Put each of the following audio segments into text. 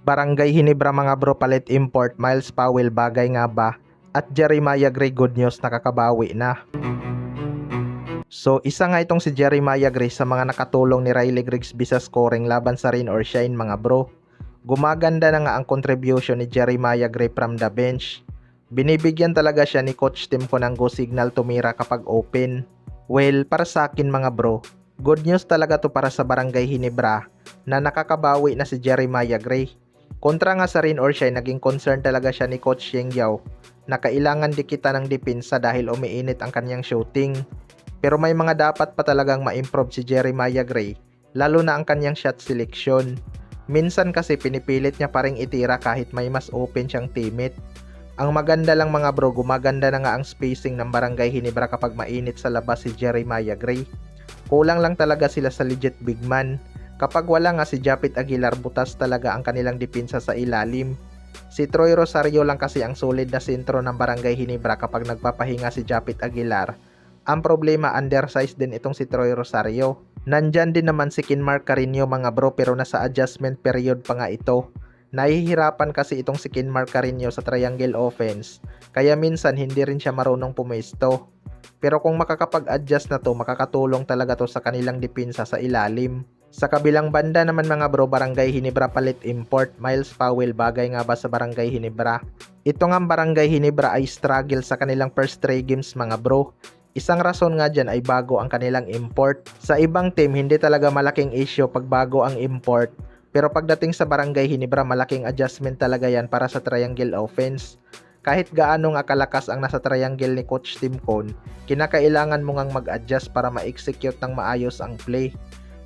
Barangay Hinebra mga bro, palit import, Miles Powell bagay nga ba? At Jeremiah Gray, good news, nakakabawi na. So isa nga itong si Jeremiah Gray sa mga nakatulong ni Riley Grigsby sa scoring laban sa rain or shine mga bro. Gumaganda na nga ang contribution ni Jeremiah Gray from the bench. Binibigyan talaga siya ni Coach Tim ko ng go signal tumira kapag open. Well, para sa akin mga bro, good news talaga to para sa Barangay Hinebra na nakakabawi na si Jeremiah Gray. Kontra nga sa rain or shine, naging concern talaga siya ni Coach Yeng Yao na kailangan dikita ng depensa dahil umiinit ang kanyang shooting. Pero may mga dapat pa talagang ma-improve si Jeremiah Gray, lalo na ang kanyang shot selection. Minsan kasi pinipilit niya pa ring itira kahit may mas open siyang teammate. Ang maganda lang mga bro, gumaganda na nga ang spacing ng Barangay Hinebra kapag mainit sa labas si Jeremiah Gray. Kulang lang talaga sila sa legit big man. Kapag wala nga si Japit Aguilar, butas talaga ang kanilang depensa sa ilalim. Si Troy Rosario lang kasi ang solid na sentro ng Barangay Hinebra kapag nagpapahinga si Japit Aguilar. Ang problema, undersized din itong si Troy Rosario. Nandyan din naman si Kinmark Carino mga bro, pero nasa adjustment period pa nga ito. Nahihirapan kasi itong si Kinmark Carino sa triangle offense, kaya minsan hindi rin siya marunong pumesto. Pero kung makakapag-adjust na to, makakatulong talaga to sa kanilang depensa sa ilalim. Sa kabilang banda naman mga bro, Barangay Hinebra palit import, Miles Powell bagay nga ba sa Barangay Hinebra? Ito nga Barangay Hinebra ay struggle sa kanilang first 3 games mga bro. Isang rason nga dyan ay bago ang kanilang import. Sa ibang team, hindi talaga malaking issue pag bago ang import. Pero pagdating sa Barangay Hinebra, malaking adjustment talaga yan para sa triangle offense. Kahit gaano nga kalakas ang nasa triangle ni Coach Tim Cone, kinakailangan mo ngang mag-adjust para ma-execute ng maayos ang play.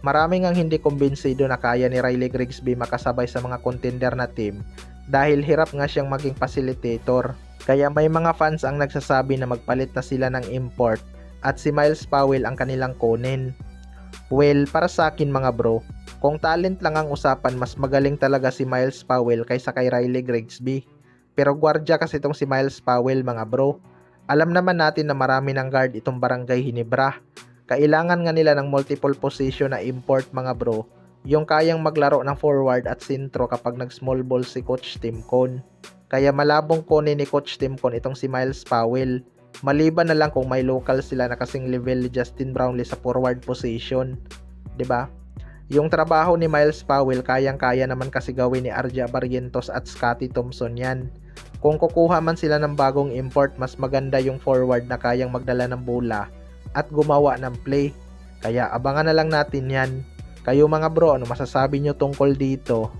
Marami ngang hindi kumbinsido na kaya ni Riley Grigsby makasabay sa mga contender na team dahil hirap nga siyang maging facilitator. Kaya may mga fans ang nagsasabi na magpalit na sila ng import at si Miles Powell ang kanilang kunin. Well, para sa akin mga bro, kung talent lang ang usapan, mas magaling talaga si Miles Powell kaysa kay Riley Grigsby. Pero gwardiya kasi itong si Miles Powell mga bro. Alam naman natin na marami ng guard itong Barangay Hinebra. Kailangan nga nila ng multiple position na import mga bro, yung kayang maglaro ng forward at sentro kapag nag-small ball si Coach Tim Cone. Kaya malabong kunin ni Coach Tim Cone itong si Miles Powell. Maliban na lang kung may local sila na kasing level ni Justin Brownlee sa forward position. 'Di ba? Yung trabaho ni Miles Powell, kayang-kaya naman kasi gawin ni Arja Barrientos at Scottie Thompson yan. Kung kukuha man sila ng bagong import, mas maganda yung forward na kayang magdala ng bola at gumawa ng play. Kaya abangan na lang natin yan. Kayo mga bro, ano masasabi nyo tungkol dito?